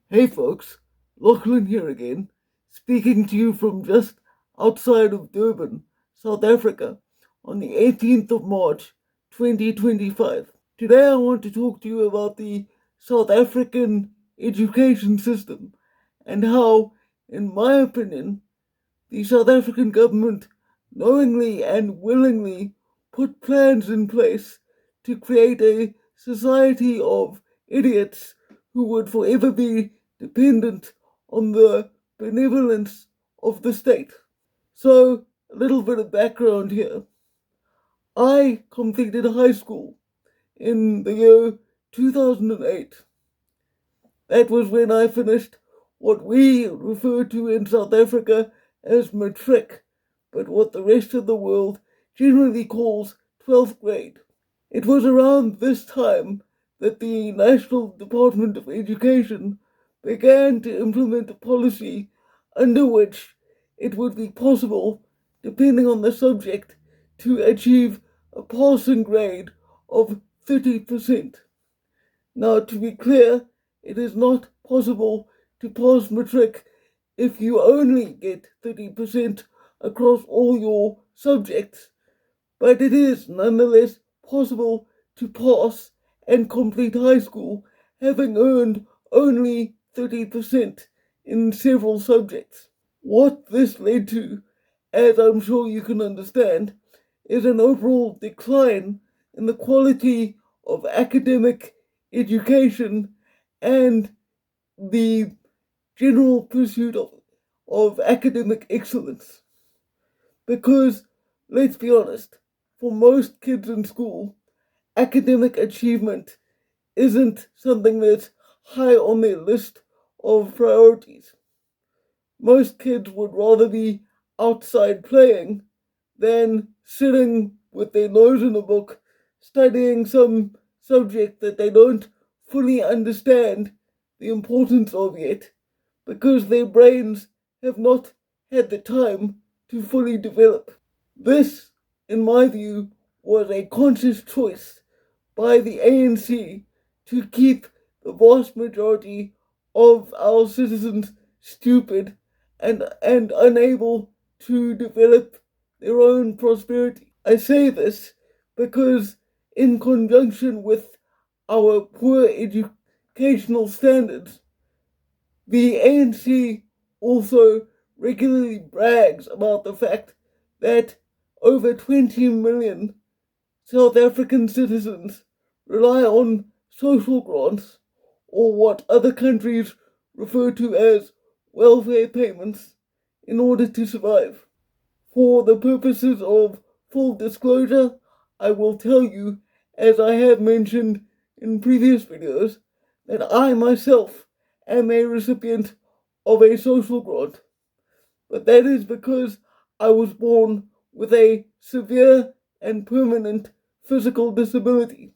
Hey folks, Lachlan here again, speaking to you from just outside of Durban, South Africa, on the 18th of March 2025. Today I want to talk to you about the South African education system and how, in my opinion, the South African government knowingly and willingly put plans in place to create a society of idiots who would forever be dependent on the benevolence of the state. So, a little bit of background here. I completed high school in the year 2008. That was when I finished what we refer to in South Africa as matric, but what the rest of the world generally calls 12th grade. It was around this time that the National Department of Education began to implement a policy under which it would be possible, depending on the subject, to achieve a passing grade of 30%. Now, to be clear, it is not possible to pass matric if you only get 30% across all your subjects, but it is nonetheless possible to pass and complete high school having earned only 30% in several subjects. What this led to, as I'm sure you can understand, is an overall decline in the quality of academic education and the general pursuit of academic excellence. Because, let's be honest, for most kids in school, academic achievement isn't something that's high on their list of priorities. Most kids would rather be outside playing than sitting with their nose in a book studying some subject that they don't fully understand the importance of yet because their brains have not had the time to fully develop. This, in my view, was a conscious choice by the ANC to keep the vast majority of our citizens stupid and unable to develop their own prosperity. I say this because, in conjunction with our poor educational standards, the ANC also regularly brags about the fact that over 20 million South African citizens rely on social grants, or what other countries refer to as welfare payments, in order to survive. For the purposes of full disclosure, I will tell you, as I have mentioned in previous videos, that I myself am a recipient of a social grant, but that is because I was born with a severe and permanent physical disability.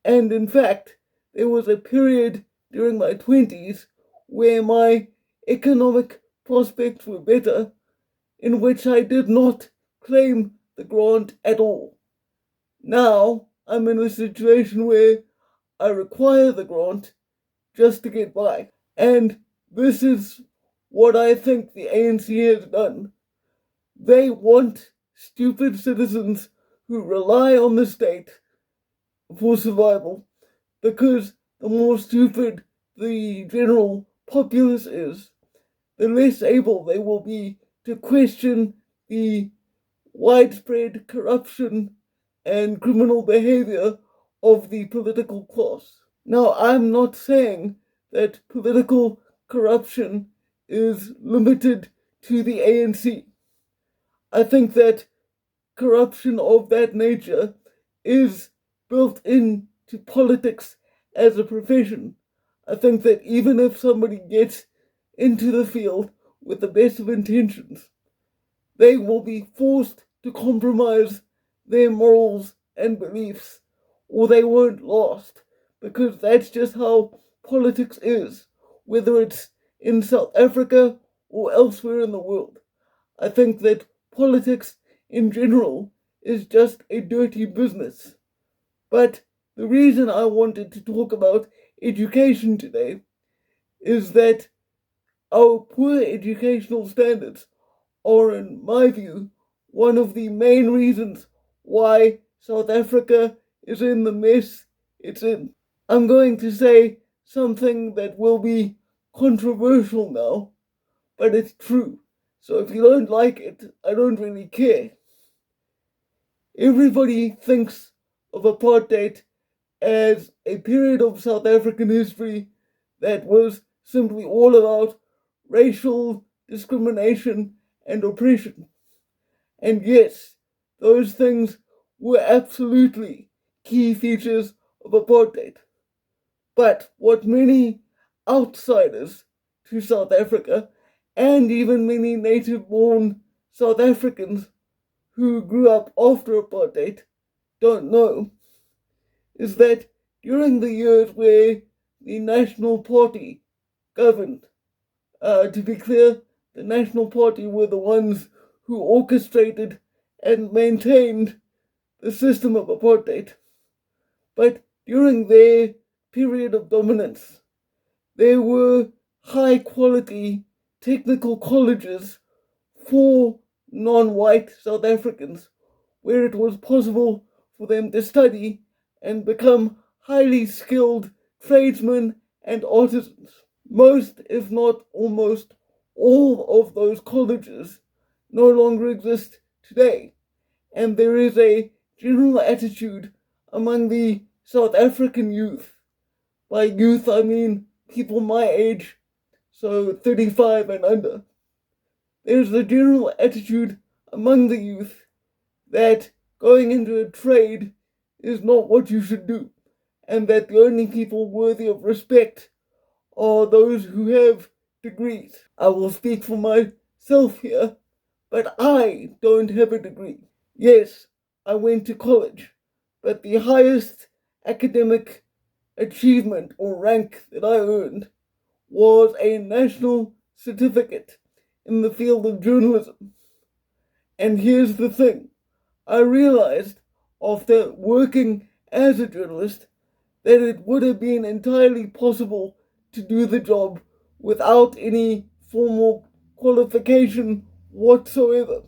And in fact, there was a period during my 20s where my economic prospects were better, in which I did not claim the grant at all. Now I'm in a situation where I require the grant just to get by. And this is what I think the ANC has done. They want stupid citizens who rely on the state for survival, because the more stupid the general populace is, the less able they will be to question the widespread corruption and criminal behavior of the political class. Now, I'm not saying that political corruption is limited to the ANC. I think that corruption of that nature is built into politics as a profession. I think that even if somebody gets into the field with the best of intentions, they will be forced to compromise their morals and beliefs, or they won't last, because that's just how politics is, whether it's in South Africa or elsewhere in the world. I think that politics in general is just a dirty business. But the reason I wanted to talk about education today is that our poor educational standards are, in my view, one of the main reasons why South Africa is in the mess it's in. I'm going to say something that will be controversial now, but it's true. So if you don't like it, I don't really care. Everybody thinks of apartheid as a period of South African history that was simply all about racial discrimination and oppression. And yes, those things were absolutely key features of apartheid. But what many outsiders to South Africa, and even many native born South Africans who grew up after apartheid, don't know is that during the years where the National Party governed, to be clear, the National Party were the ones who orchestrated and maintained the system of apartheid. But during their period of dominance, there were high quality technical colleges for non white South Africans where it was possible for them to study and become highly skilled tradesmen and artisans. Most, if not almost, all of those colleges no longer exist today, and there is a general attitude among the South African youth. By youth, I mean people my age, so 35 and under. There's a general attitude among the youth that going into a trade is not what you should do, and that the only people worthy of respect are those who have degrees. I will speak for myself here, but I don't have a degree. Yes, I went to college, but the highest academic achievement or rank that I earned was a national certificate in the field of journalism. And here's the thing, I realized after working as a journalist that it would have been entirely possible to do the job without any formal qualification whatsoever.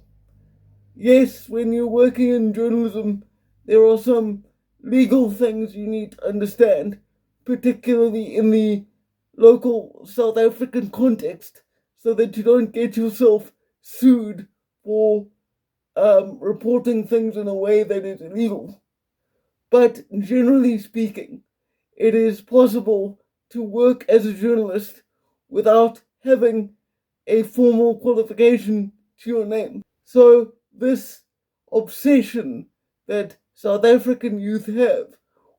Yes, when you're working in journalism, there are some legal things you need to understand, particularly in the local South African context, so that you don't get yourself sued for reporting things in a way that is illegal. But generally speaking, it is possible to work as a journalist without having a formal qualification to your name. So, this obsession that South African youth have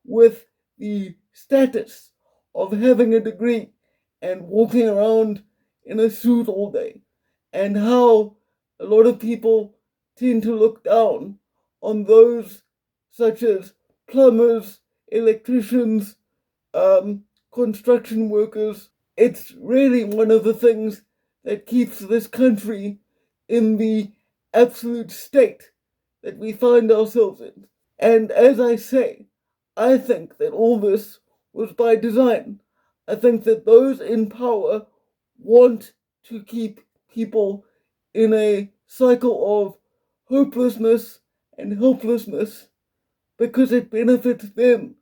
with the status of having a degree and walking around in a suit all day, and how a lot of people tend to look down on those such as plumbers, electricians, construction workers. It's really one of the things that keeps this country in the absolute state that we find ourselves in. And as I say, I think that all this was by design. I think that those in power want to keep people in a cycle of hopelessness and helplessness because it benefits them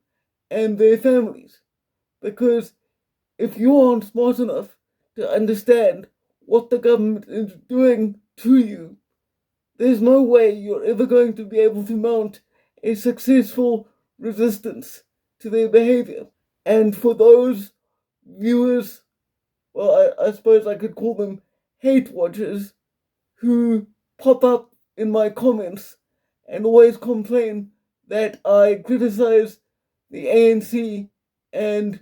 and their families. Because if you aren't smart enough to understand what the government is doing to you, there's no way you're ever going to be able to mount a successful resistance to their behavior. And for those viewers, well, I suppose I could call them hate watchers, who pop up in my comments and always complain that I criticize the ANC and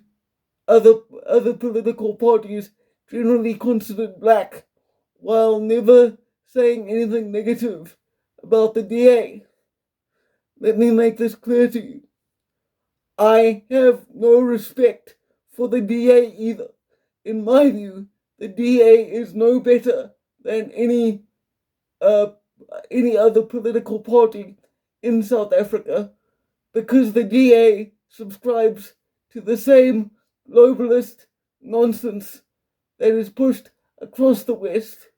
other other political parties generally considered black, while never saying anything negative about the DA. Let me make this clear to you. I have no respect for the DA either. In my view, the DA is no better than uh, any other political party in South Africa because the DA subscribes to the same globalist nonsense that is pushed across the West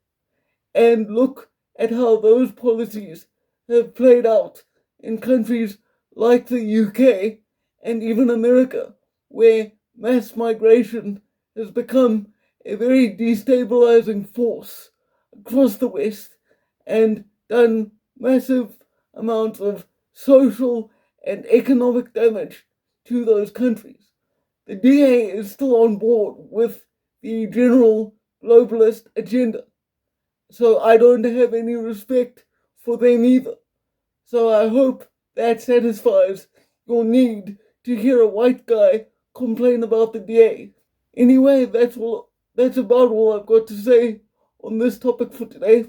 and look at how those policies have played out in countries like the UK and even America, where mass migration has become a very destabilizing force across the West and done massive amounts of social and economic damage to those countries. The DA is still on board with the general globalist agenda. So I don't have any respect for them either. So I hope that satisfies your need to hear a white guy complain about the DA. Anyway, that's about all I've got to say on this topic for today.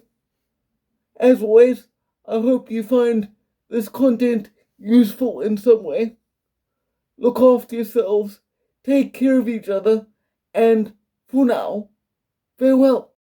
As always, I hope you find this content useful in some way. Look after yourselves, take care of each other, and for now, farewell.